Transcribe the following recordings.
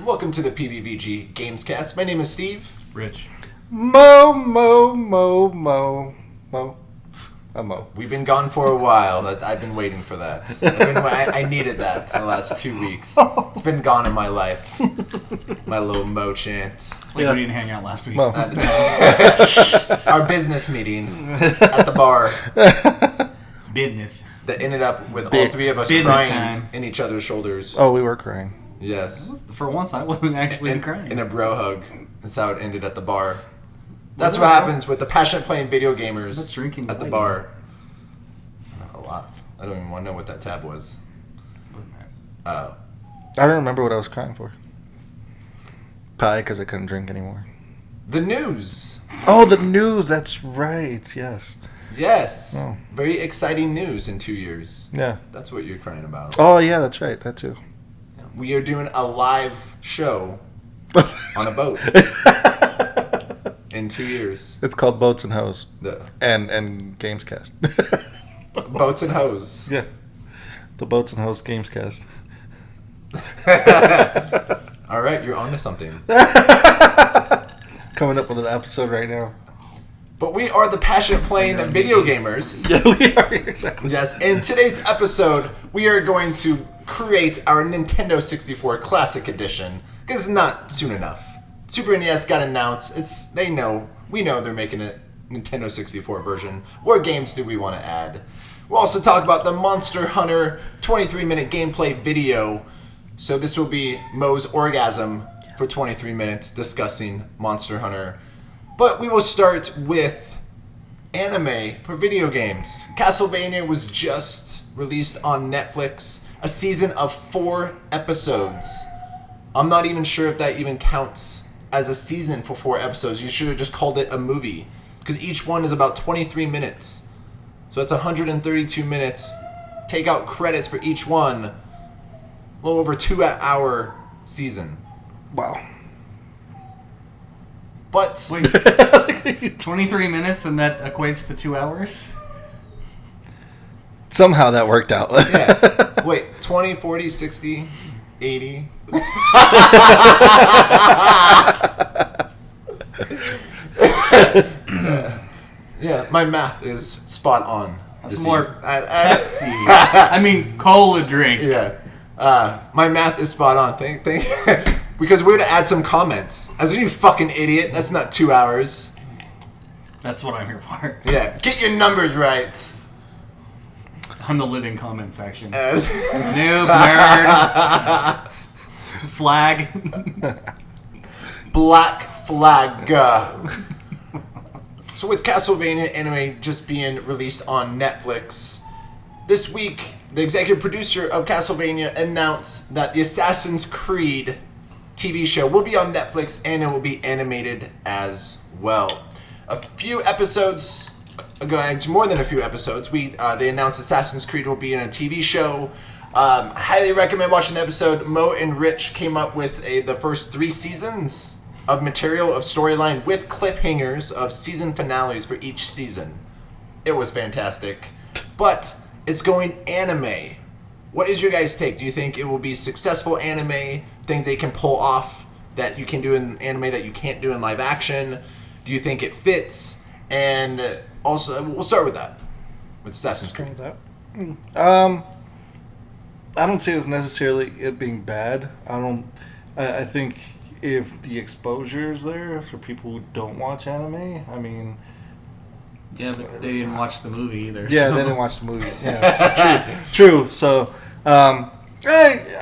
Welcome to the PBBG Gamescast. My name is Steve. Rich. Mo. We've been gone for a while. I've been waiting for that. I needed that in the last 2 weeks. It's been gone in my life. My little Mo chant. We didn't hang out last week. Mo. Our business meeting at the bar Business. that ended up with all three of us Business crying time. in each other's shoulders. Oh, we were crying. Yes. For once, I wasn't actually crying. In a bro hug. That's how it ended at the bar. That's what happens with the passionate playing video gamers That's drinking at the light. bar. A lot. I don't even want to know what that tab was. I don't remember what I was crying for. Probably because I couldn't drink anymore. The news. Oh, the news. That's right. Yes. Yes. Oh. Very exciting news in 2 years. Yeah. That's what you're crying about. Oh, yeah. That's right. That too. We are doing a live show on a boat in 2 years. It's called Boats and Hose. The And Gamescast. boats and hose. Yeah. The Boats and Hose Gamescast. All right, you're onto something. Coming up with an episode right now. But we are the passionate playing video gamers. Yeah, we are. Exactly. Yes, in today's episode, we are going to create our Nintendo 64 Classic Edition, because it's not soon enough. Super NES got announced. We know they're making a Nintendo 64 version. What games do we want to add? We'll also talk about the Monster Hunter 23-minute gameplay video. So this will be Mo's orgasm for 23 minutes discussing Monster Hunter. But we will start with anime for video games. Castlevania was just released on Netflix, a season of 4 episodes. I'm not even sure if that even counts as a season for 4 episodes. You should have just called it a movie, because each one is about 23 minutes. So that's 132 minutes. Take out credits for each one. A little over 2-hour season. Wow. But Wait, 23 minutes and that equates to 2 hours? Somehow that worked out. yeah. Wait, 20, 40, 60, 80. Yeah, my math is spot on. That's this more evening. Pepsi. I mean, cola drink. Yeah. My math is spot on. Thank because we're to add some comments. As you fucking idiot, that's not 2 hours. That's what I'm here for. Yeah, get your numbers right. I'm the living comment section. As- Noob, nerd, flag. Black Flag. So with Castlevania anime just being released on Netflix, this week the executive producer of Castlevania announced that the Assassin's Creed TV show will be on Netflix and it will be animated as well. A few episodes ago, actually more than a few episodes, they announced Assassin's Creed will be in a TV show. Highly recommend watching the episode. Mo and Rich came up with the first 3 seasons of material of storyline with cliffhangers of season finales for each season. It was fantastic. But it's going anime. What is your guys' take? Do you think it will be successful anime? Things they can pull off that you can do in anime that you can't do in live action? Do you think it fits? And also, we'll start with that. With Assassin's Creed. I don't see it as necessarily it being bad. I think if the exposure is there for people who don't watch anime, I mean... Yeah, but they didn't watch the movie either. Yeah, so. they didn't watch the movie. Yeah, true. So, I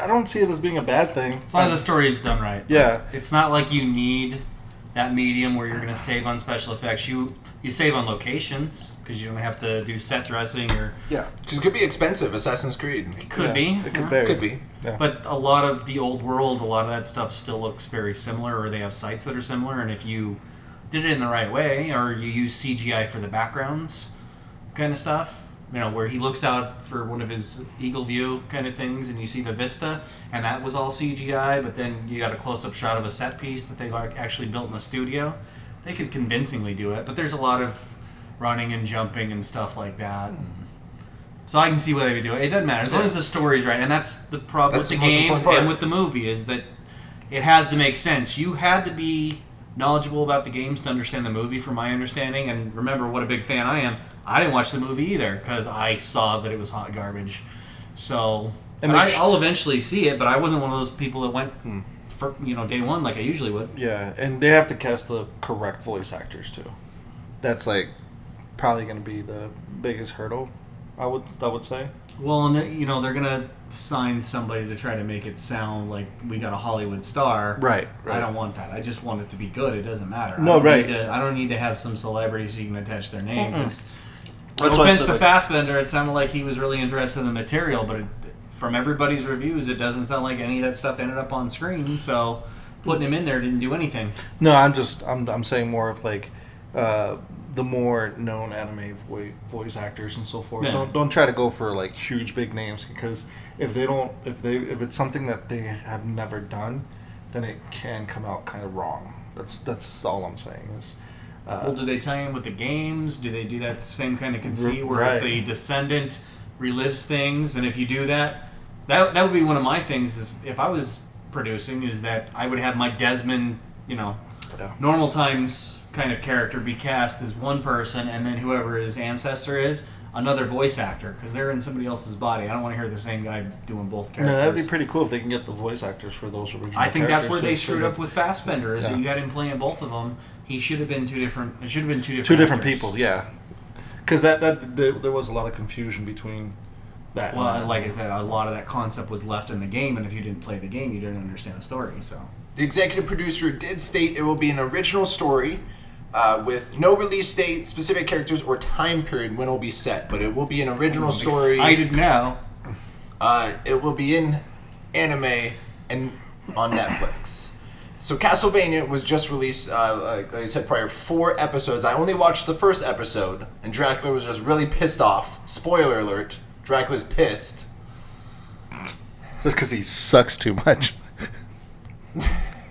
don't see it as being a bad thing. As long as the story is done right. Yeah. It's not like you need that medium where you're going to save on special effects. You save on locations because you don't have to do set dressing or... Yeah. Because it could be expensive, Assassin's Creed. Could be. It could yeah. vary. Could be. Yeah. But a lot of the old world, a lot of that stuff still looks very similar, or they have sites that are similar, and if you did it in the right way, or you use CGI for the backgrounds kind of stuff, where he looks out for one of his eagle view kind of things, and you see the vista, and that was all CGI, but then you got a close-up shot of a set piece that they've actually built in the studio. They could convincingly do it, but there's a lot of running and jumping and stuff like that. So I can see why they would do it. It doesn't matter as long as the story's right, and that's the problem with the That's the most games important part. and with the movie is that it has to make sense. You had to be knowledgeable about the games to understand the movie, from my understanding. And remember what a big fan I am. I didn't watch the movie either because I saw that it was hot garbage. So, And I'll eventually see it, but I wasn't one of those people that went for day one like I usually would. Yeah, and they have to cast the correct voice actors too. That's like probably going to be the biggest hurdle. I would say. Well, and they're gonna sign somebody to try to make it sound like we got a Hollywood star. Right. I don't want that. I just want it to be good. It doesn't matter. No, right. I don't need to have some celebrity so you can attach their name. No That's offense why to Fassbender, it sounded like he was really interested in the material, but from everybody's reviews, it doesn't sound like any of that stuff ended up on screen. So putting him in there didn't do anything. No, I'm saying more of like the more known anime voice actors and so forth. Yeah. Don't try to go for like huge big names, because if it's something that they have never done, then it can come out kind of wrong. That's all I'm saying is. Well, do they tie in with the games? Do they do that same kind of conceit where it's a descendant relives things? And if you do that would be one of my things if I was producing, is that I would have my Desmond, normal times kind of character be cast as one person, and then whoever his ancestor is, another voice actor, because they're in somebody else's body. I don't want to hear the same guy doing both characters. No, that'd be pretty cool if they can get the voice actors for those original I think that's where characters they too. screwed up with Fassbender, is that you got him playing both of them. He should have been two different different actors. people, yeah. Because there was a lot of confusion between that. Well, like I said, a lot of that concept was left in the game, and if you didn't play the game, you didn't understand the story. So The executive producer did state it will be an original story with no release date, specific characters, or time period when it will be set. But it will be an original story. excited now. It will be in anime and on Netflix. So Castlevania was just released, like I said prior, 4 episodes. I only watched the first episode, and Dracula was just really pissed off. Spoiler alert, Dracula's pissed. That's because he sucks too much.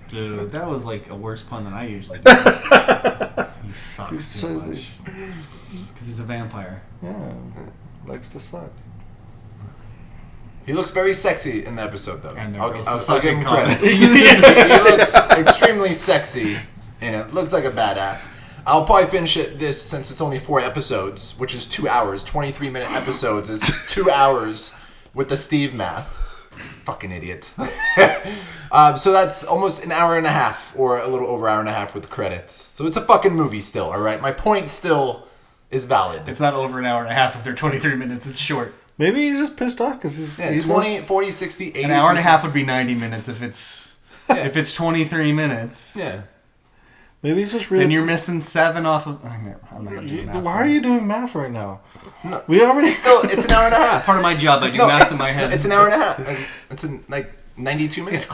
Dude, that was like a worse pun than I usually do. He sucks too much. Because he's a vampire. Yeah, likes to suck. He looks very sexy in the episode, though. And there I'll goes the give sucking him credit. comment. He looks extremely sexy in it. Looks like a badass. I'll probably finish this since it's only 4 episodes, which is 2 hours. 23-minute episodes is 2 hours with the Steve math. Fucking idiot. So that's almost an hour and a half, or a little over an hour and a half with credits. So it's a fucking movie still, alright? My point still is valid. It's not over an hour and a half if they're 23 minutes. It's short. Maybe he's just pissed off because he's 20, 40, 60, 80. An hour and a half would be 90 minutes if it's 23 minutes. Yeah. Maybe he's just really. Then you're missing 7 off of. I'm not gonna do math. Why are you doing math right now? No. We already It's an hour and a half. Part of my job. I do math in my head. It's an hour and a half. It's like 92 minutes. It's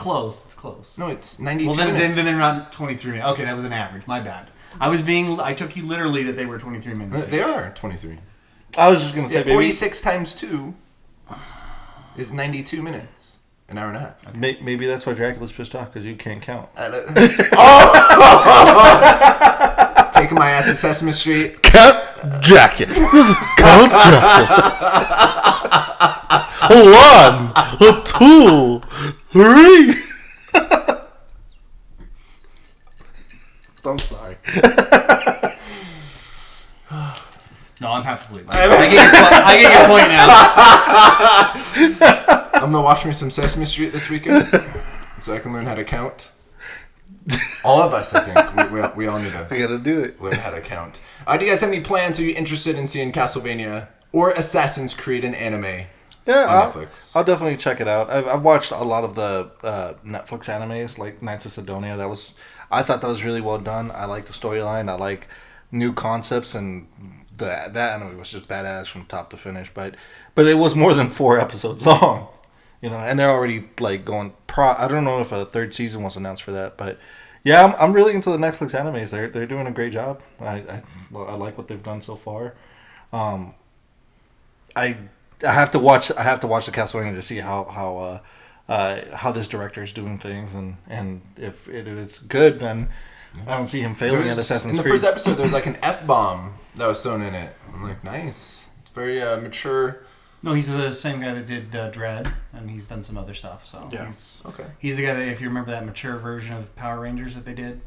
close. No, it's 92 Well, then minutes. they're not 23 minutes. Okay, that was an average. My bad. I took you literally that they were 23 minutes. They are 23. I was just gonna say 46 times 2 is 92 minutes. An hour and a half. Maybe that's why Dracula's pissed off, because you can't count. Taking my ass to Sesame Street. Count Dracula. Count Dracula. 1, 2, 3. I'm sorry. No, I'm half asleep. I get your point now. I'm gonna watch me some Sesame Street this weekend, so I can learn how to count. All of us, I think, we all need to I gotta do it. learn how to count. Do you guys have any plans? Are you interested in seeing Castlevania or Assassin's Creed in anime? Yeah, on Netflix? I'll definitely check it out. I've watched a lot of the Netflix animes, like Knights of Sidonia. I thought that was really well done. I like the storyline. I like new concepts, and that anime was just badass from top to finish. But it was more than 4 episodes long, and they're already like going. I don't know if a 3rd season was announced for that, but yeah, I'm really into the Netflix animes. They're doing a great job. I like what they've done so far. I have to watch the Castlevania to see how this director is doing things, and if it's good, then I don't see him failing at Assassin's Creed. In the first episode, there's like an F-bomb that was thrown in it. I'm like, nice. It's very mature No, he's the same guy that did Dread, and he's done some other stuff. So Yeah. Okay. he's the guy that, if you remember that mature version of Power Rangers that they did,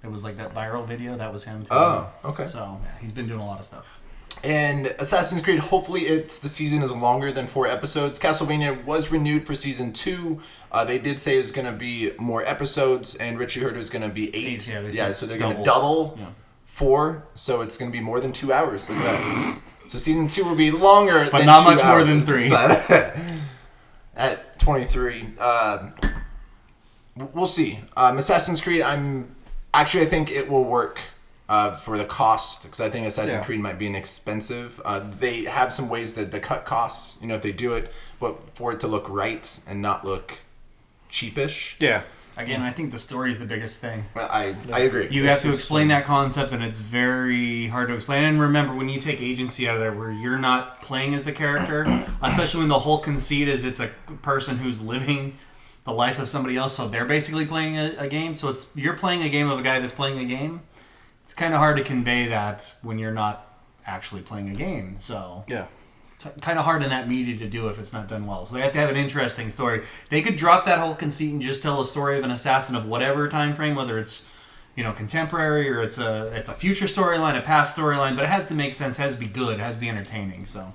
it was like that viral video. That was him too. Oh, okay. So yeah, he's been doing a lot of stuff. And Assassin's Creed, hopefully the season is longer than 4 episodes. Castlevania was renewed for season 2. They did say it's going to be more episodes, and Richie heard it's going to be 8. Yeah, they said So they're going to double 4, so it's going to be more than 2 hours. Look at that. So season 2 will be longer But than not 2 much more hours. than 3. At 23. We'll see. Assassin's Creed, I think it will work for the cost, because I think Assassin's Creed might be inexpensive. They have some ways to cut costs, if they do it, but for it to look right and not look cheapish. Yeah. Again, I think the story is the biggest thing. I agree. You have to explain that concept, and it's very hard to explain. And remember, when you take agency out of there, where you're not playing as the character, especially when the whole conceit is it's a person who's living the life of somebody else, so they're basically playing a game. So you're playing a game of a guy that's playing a game. It's kind of hard to convey that when you're not actually playing a game. So Yeah. it's kind of hard in that media to do if it's not done well. So they have to have an interesting story. They could drop that whole conceit and just tell a story of an assassin of whatever time frame, whether it's contemporary or it's a future storyline, a past storyline, but it has to make sense, it has to be good, it has to be entertaining. So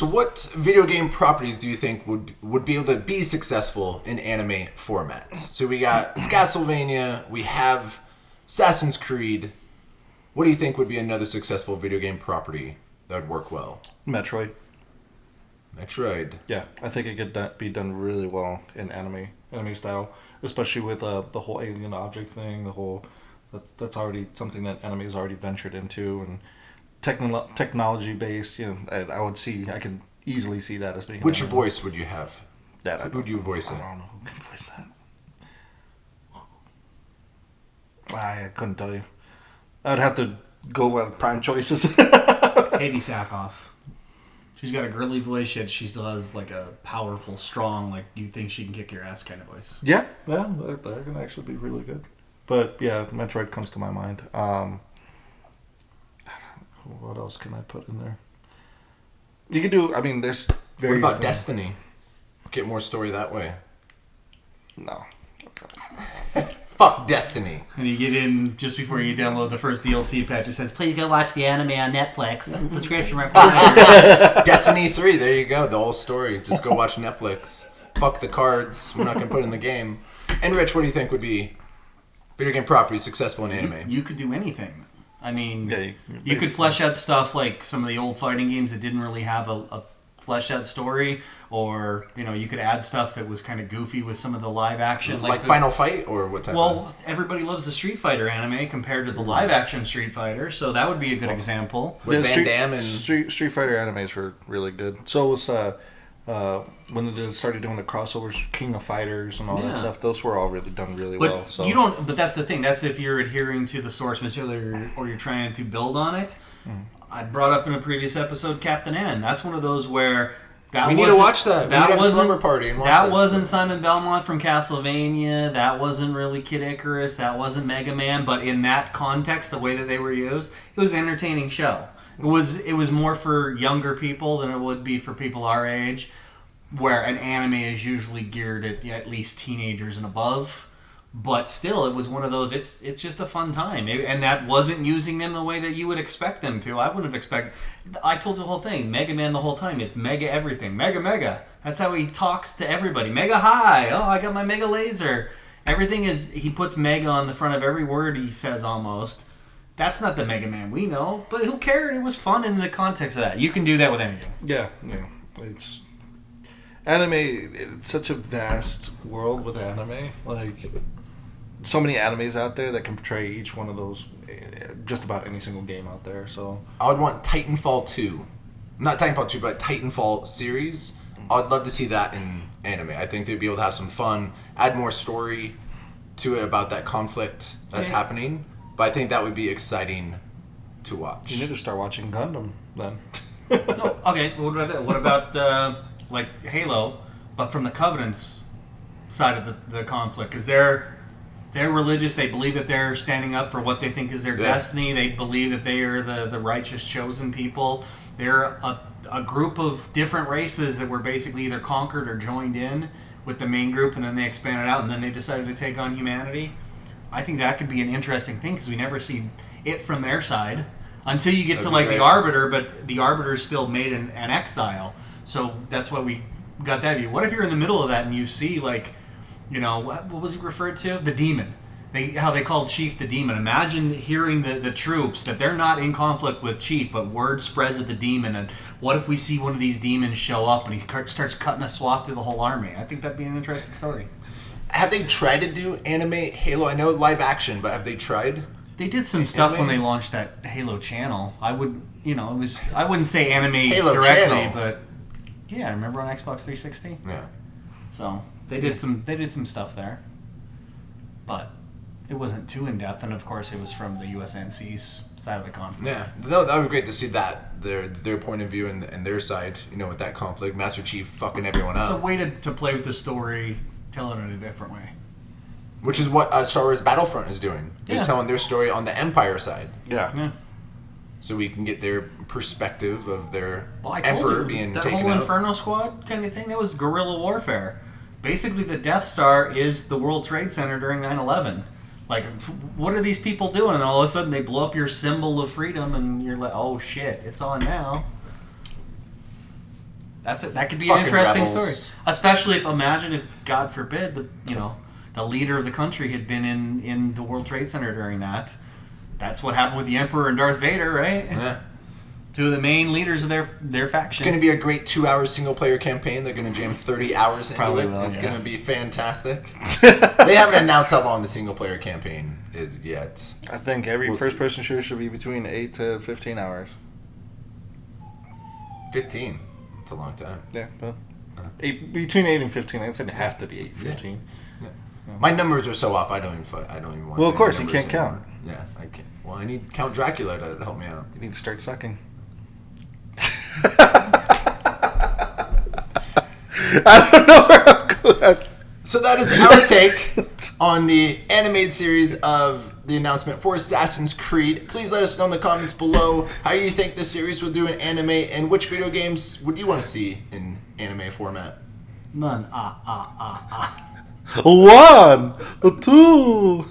what video game properties do you think would be able to be successful in anime format? So we got Castlevania, we have Assassin's Creed. What do you think would be another successful video game property that would work well? Metroid. Yeah, I think it could be done really well in anime style, especially with the whole alien object thing. That's already something that anime has already ventured into, and technology based. I can easily see that as being. Which voice would you have? That Who do you voice I it? don't know who can voice that. I couldn't tell you. I'd have to go with prime choices. Katie Sackhoff. She's got a girly voice, yet she still has like a powerful, strong, like you think she can kick your ass kind of voice. Yeah, that can actually be really good. But yeah, Metroid comes to my mind. What else can I put in there? You could do. I mean, there's What various about things. Destiny? Get more story that way. No. Fuck Destiny. And you get in just before you download the first DLC patch. It says, "Please go watch the anime on Netflix. Subscription required." Destiny 3, there you go. The whole story. Just go watch Netflix. Fuck the cards. We're not going to put it in the game. And Rich, what do you think would be video game property successful in anime? You could do anything. I mean, Yeah, you could flesh out stuff like some of the old fighting games that didn't really have a fleshed out story, or you could add stuff that was kind of goofy with some of the live action, Like Final Fight, or what type of... Well, everybody loves the Street Fighter anime compared to the live action Street Fighter, so that would be a good example. With Van Street, Damme and... Street Fighter animes were really good. So was when they started doing the crossovers, King of Fighters and all Yeah. that stuff. Those were all really done really But well. So you don't. But that's the thing. That's if you're adhering to the source material or you're trying to build on it. I brought up in a previous episode Captain N. That's one of those where that We need to wasn't- watch that. We need to have a wasn't- slumber party and watch that that. wasn't Simon Belmont from Castlevania. That wasn't really Kid Icarus. That wasn't Mega Man. But in that context, the way that they were used, it was an entertaining show. It was more for younger people than it would be for people our age, where an anime is usually geared at least teenagers and above. But still, it was one of those, it's just a fun time. And that wasn't using them the way that you would expect them to. I wouldn't have expected... I told you the whole thing. Mega Man the whole time. It's Mega everything. Mega Mega. That's how he talks to everybody. Mega High. Oh, I got my Mega Laser. Everything is... He puts Mega on the front of every word he says almost. That's not the Mega Man we know. But who cared? It was fun in the context of that. You can do that with anything. yeah, it's anime. It's such a vast world with anime. Like so many animes out there that can portray each one of those, just about any single game out there. So I would want Titanfall 2. Not Titanfall 2, but Titanfall series. I'd love to see that in anime. I think they'd be able to have some fun, add more story to it about that conflict that's happening. But I think that would be exciting to watch. you need to start watching Gundam then. No, okay, what about that? What about like Halo, but from the Covenant's side of the conflict? Because they're religious. They believe that they're standing up for what they think is their destiny. They believe that they are the righteous chosen people. They're a group of different races that were basically either conquered or joined in with the main group, and then they expanded out, and then they decided to take on humanity. I think that could be an interesting thing because we never see it from their side until you get That'd to be like great. the Arbiter, but the Arbiter is still made an exile. So that's why we got that view. What if you're in the middle of that and you see like, what was he referred to? The demon. How they called Chief the demon. Imagine hearing the troops that they're not in conflict with Chief, but word spreads of the demon. And what if we see one of these demons show up and he starts cutting a swath through the whole army? I think that'd be an interesting story. Have they tried to do anime Halo? I know live action, but have they tried? They did some stuff Anime? when they launched that Halo channel. I wouldn't say anime Halo directly, channel. but yeah, remember on Xbox 360? Yeah. So they did some stuff there, but it wasn't too in depth. And of course, it was from the USNC's side of the conflict. Yeah, no, that would be great to see that their point of view and their side. With that conflict, Master Chief fucking everyone It's a up, way to play with the story, tell it in a different way. which is what Star Wars Battlefront is doing. They're Yeah. telling their story on the Empire side, Yeah. Yeah. so we can get their perspective of their Well, I told Emperor you being that taken whole out. Inferno Squad kind of thing. That was guerrilla warfare. Basically, the Death Star is the World Trade Center during 9/11. Like, what are these people doing? And all of a sudden, they blow up your symbol of freedom, and you're like, "Oh shit, it's on now." That's it. That could be an Fucking interesting rebels. story. Especially imagine if, God forbid, the leader of the country had been in the World Trade Center during that. That's what happened with the Emperor and Darth Vader, right? Yeah. Two of the main leaders of their It's faction. going to be a great 2-hour single-player campaign. They're going to jam 30 hours into Probably it. will, It's yeah. going to be fantastic. They haven't announced how long the single-player campaign is yet. I think every We'll see. first-person shooter should be between 8 to 15 hours. 15. It's a long time. Yeah, but between 8 and 15. I'd say it has to be 8, 15. My numbers are so off. I don't even want. Well, of to say course, you numbers can't count. anymore. Yeah, I can't. Well, I need Count Dracula to help me out. You need to start sucking. I don't know where I'm going. So that is our take on the animated series of the announcement for Assassin's Creed. Please let us know in the comments below how you think the series will do in anime, and which video games would you want to see in anime format. None. 1, 2.